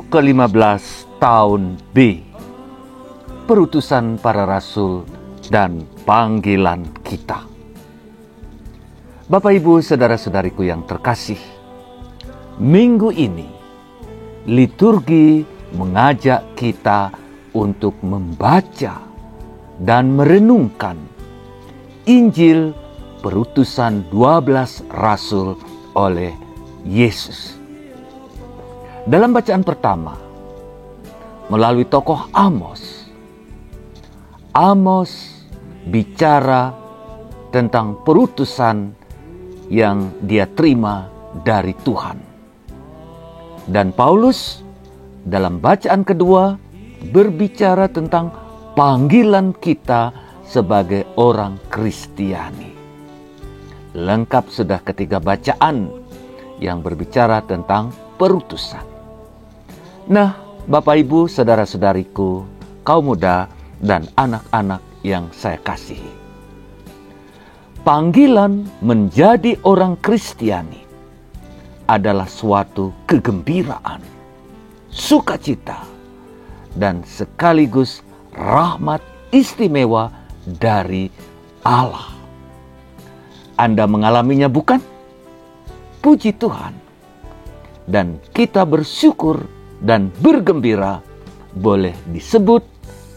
ke-15 tahun B, perutusan para rasul dan panggilan kita. Bapak, Ibu, saudara-saudariku yang terkasih, minggu ini liturgi mengajak kita untuk membaca dan merenungkan Injil perutusan 12 rasul oleh Yesus. Dalam bacaan pertama, melalui tokoh Amos bicara tentang perutusan yang dia terima dari Tuhan. Dan Paulus dalam bacaan kedua berbicara tentang panggilan kita sebagai orang Kristiani. Lengkap sudah ketiga bacaan yang berbicara tentang perutusan. Nah, Bapak, Ibu, saudara-saudariku, kaum muda dan anak-anak yang saya kasihi, panggilan menjadi orang Kristiani adalah suatu kegembiraan, sukacita, dan sekaligus rahmat istimewa dari Allah. Anda mengalaminya, bukan? Puji Tuhan. Dan kita bersyukur dan bergembira boleh disebut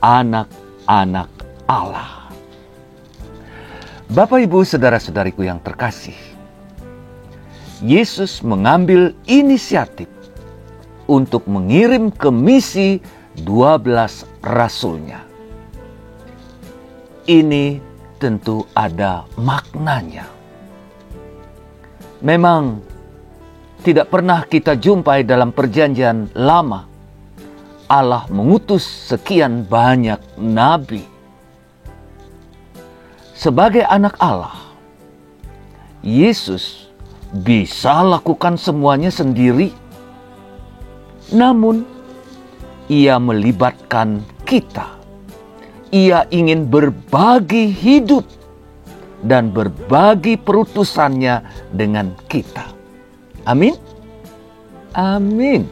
anak-anak Allah. Bapak, Ibu, saudara-saudariku yang terkasih, Yesus mengambil inisiatif untuk mengirim ke misi 12 rasulnya. Ini tentu ada maknanya. Memang tidak pernah kita jumpai dalam perjanjian lama Allah mengutus sekian banyak nabi. Sebagai anak Allah, Yesus bisa lakukan semuanya sendiri. Namun, Ia melibatkan kita. Ia ingin berbagi hidup dan berbagi perutusannya dengan kita. Amin? Amin.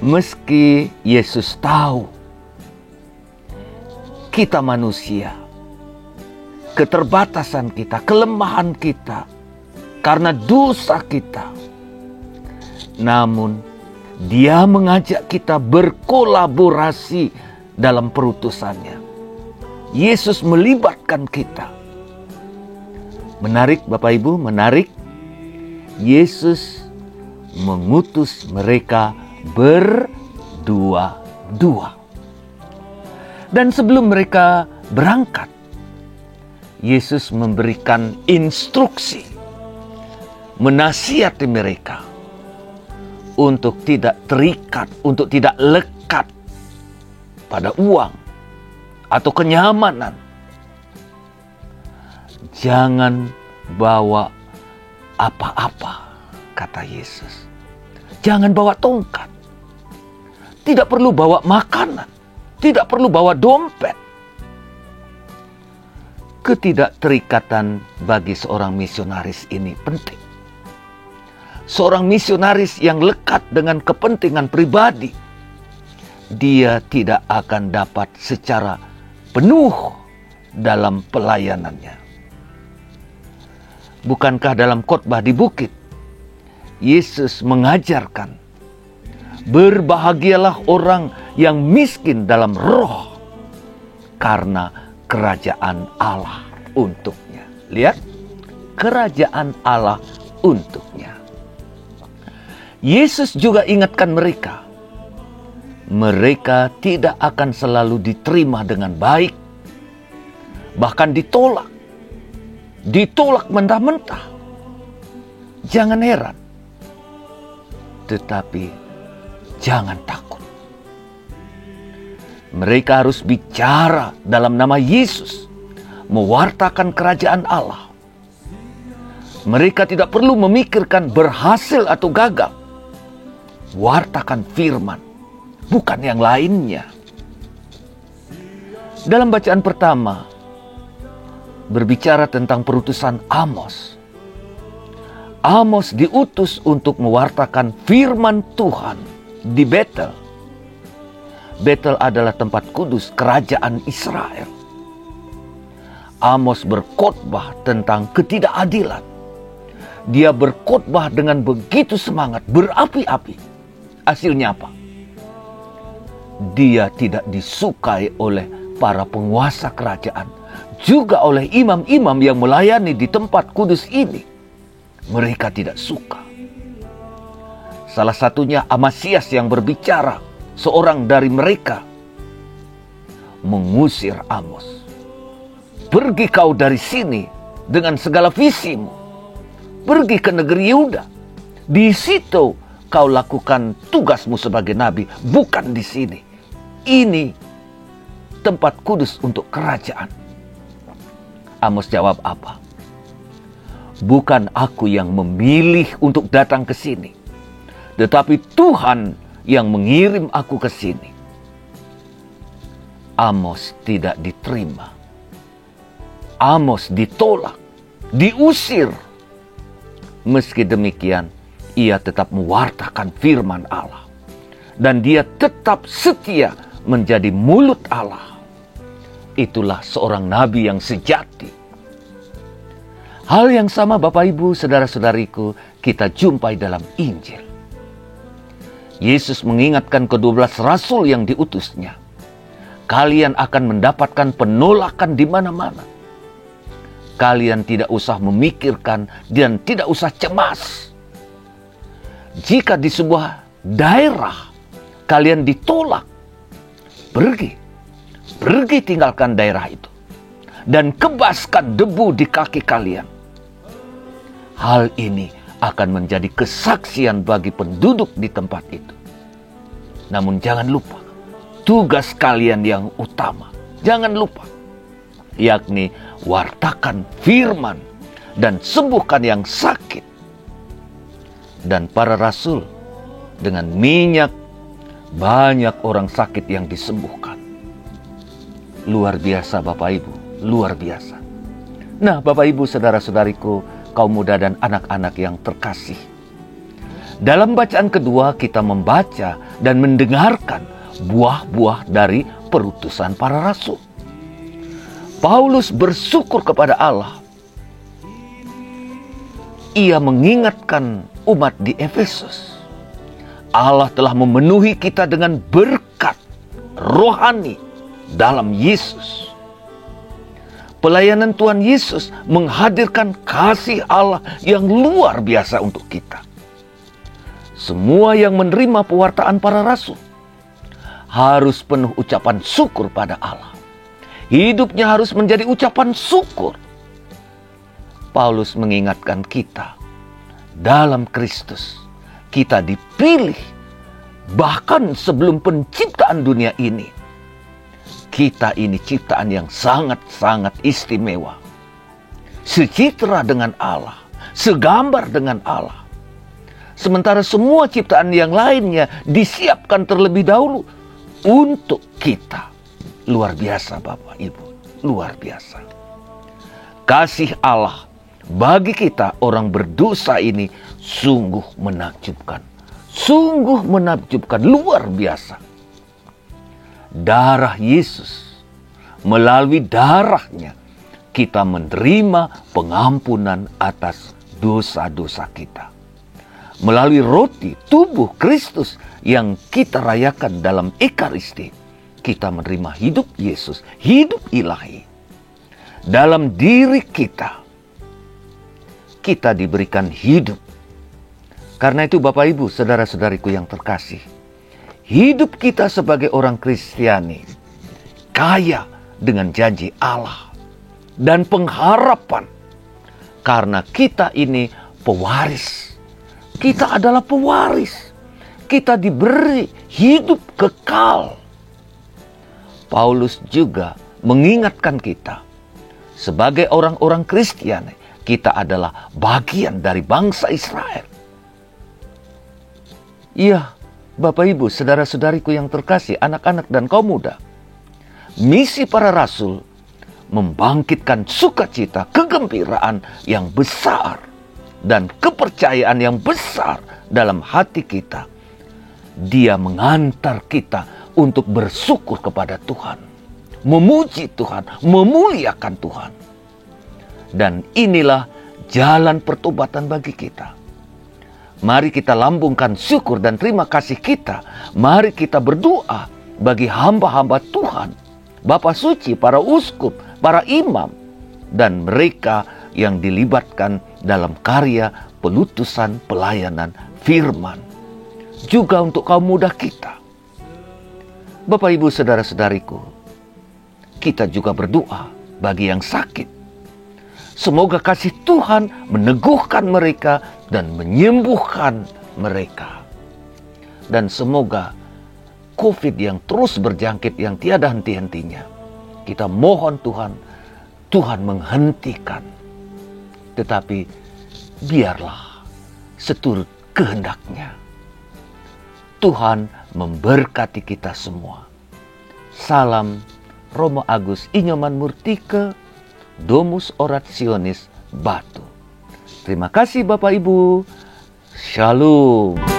Meski Yesus tahu kita manusia, keterbatasan kita, kelemahan kita, karena dosa kita, namun Dia mengajak kita berkolaborasi dalam perutusannya. Yesus melibatkan kita. Menarik, Bapak, Ibu, menarik. Yesus mengutus mereka berdua-dua. Dan sebelum mereka berangkat, Yesus memberikan instruksi, menasihati mereka untuk tidak terikat, untuk tidak lekat pada uang atau kenyamanan. Jangan bawa apa-apa, kata Yesus. Jangan bawa tongkat. Tidak perlu bawa makanan. Tidak perlu bawa dompet. Ketidakterikatan bagi seorang misionaris ini penting. Seorang misionaris yang lekat dengan kepentingan pribadi, dia tidak akan dapat secara penuh dalam pelayanannya. Bukankah dalam khotbah di bukit, Yesus mengajarkan, berbahagialah orang yang miskin dalam roh, karena kerajaan Allah untuknya. Lihat, kerajaan Allah untuknya. Yesus juga ingatkan mereka, mereka tidak akan selalu diterima dengan baik, bahkan ditolak mentah-mentah. Jangan heran, tetapi jangan takut. Mereka harus bicara dalam nama Yesus, mewartakan kerajaan Allah. Mereka tidak perlu memikirkan berhasil atau gagal. Wartakan firman, bukan yang lainnya. Dalam bacaan pertama, berbicara tentang perutusan Amos. Amos diutus untuk mewartakan firman Tuhan di Betel. Betel adalah tempat kudus kerajaan Israel. Amos berkhotbah tentang ketidakadilan. Dia berkhotbah dengan begitu semangat, berapi-api. Hasilnya apa? Dia tidak disukai oleh para penguasa kerajaan, juga oleh imam-imam yang melayani di tempat kudus ini. Mereka tidak suka. Salah satunya Amasias yang berbicara, seorang dari mereka mengusir Amos. Pergi kau dari sini dengan segala visimu. Pergi ke negeri Yehuda. Di situ kau lakukan tugasmu sebagai nabi, bukan di sini. Ini tempat kudus untuk kerajaan. Amos jawab apa? Bukan aku yang memilih untuk datang ke sini, tetapi Tuhan yang mengirim aku ke sini. Amos tidak diterima. Amos ditolak, diusir. Meski demikian, ia tetap mewartakan firman Allah. Dan dia tetap setia menjadi mulut Allah. Itulah seorang nabi yang sejati. Hal yang sama Bapak Ibu, saudara-saudariku, kita jumpai dalam Injil. Yesus mengingatkan ke-12 rasul yang diutusnya. Kalian akan mendapatkan penolakan di mana-mana. Kalian tidak usah memikirkan dan tidak usah cemas. Jika di sebuah daerah kalian ditolak, pergi tinggalkan daerah itu dan kebaskan debu di kaki kalian. Hal ini akan menjadi kesaksian bagi penduduk di tempat itu. Namun jangan lupa, tugas kalian yang utama, jangan lupa, yakni wartakan firman dan sembuhkan yang sakit. Dan para rasul dengan minyak, banyak orang sakit yang disembuhkan. Luar biasa Bapak Ibu, luar biasa. Nah Bapak Ibu, saudara-saudariku, kaum muda dan anak-anak yang terkasih. Dalam bacaan kedua kita membaca dan mendengarkan buah-buah dari perutusan para rasul. Paulus bersyukur kepada Allah. Ia mengingatkan umat di Efesus. Allah telah memenuhi kita dengan berkat rohani dalam Yesus. Pelayanan Tuhan Yesus menghadirkan kasih Allah yang luar biasa untuk kita. Semua yang menerima pewartaan para rasul harus penuh ucapan syukur pada Allah. Hidupnya harus menjadi ucapan syukur. Paulus mengingatkan kita, dalam Kristus kita dipilih bahkan sebelum penciptaan dunia ini. Kita ini ciptaan yang sangat-sangat istimewa. Secitra dengan Allah, segambar dengan Allah. Sementara semua ciptaan yang lainnya disiapkan terlebih dahulu untuk kita. Luar biasa Bapak Ibu, luar biasa. Kasih Allah bagi kita orang berdosa ini sungguh menakjubkan. Sungguh menakjubkan, luar biasa. Darah Yesus, melalui darahnya kita menerima pengampunan atas dosa-dosa kita. Melalui roti tubuh Kristus yang kita rayakan dalam Ekaristi, kita menerima hidup Yesus, hidup ilahi. Dalam diri kita diberikan hidup. Karena itu Bapak Ibu, saudara-saudariku yang terkasih, hidup kita sebagai orang Kristiani kaya dengan janji Allah dan pengharapan. Karena kita ini pewaris. Kita adalah pewaris. Kita diberi hidup kekal. Paulus juga mengingatkan kita sebagai orang-orang Kristiani, kita adalah bagian dari bangsa Israel. Iya, Bapak Ibu, saudara-saudariku yang terkasih, anak-anak dan kaum muda. Misi para rasul membangkitkan sukacita, kegembiraan yang besar dan kepercayaan yang besar dalam hati kita. Dia mengantar kita untuk bersyukur kepada Tuhan, memuji Tuhan, memuliakan Tuhan. Dan inilah jalan pertobatan bagi kita. Mari kita lambungkan syukur dan terima kasih kita. Mari kita berdoa bagi hamba-hamba Tuhan, Bapa Suci, para uskup, para imam, dan mereka yang dilibatkan dalam karya pelutusan pelayanan firman. Juga untuk kaum muda kita. Bapak, Ibu, saudara-saudariku, kita juga berdoa bagi yang sakit. Semoga kasih Tuhan meneguhkan mereka dan menyembuhkan mereka. Dan semoga COVID yang terus berjangkit yang tiada henti-hentinya, kita mohon Tuhan menghentikan. Tetapi biarlah seturut kehendaknya. Tuhan memberkati kita semua. Salam Romo Agus Inyoman Murtike, Domus Orationis Batu. Terima kasih Bapak Ibu. Shalom.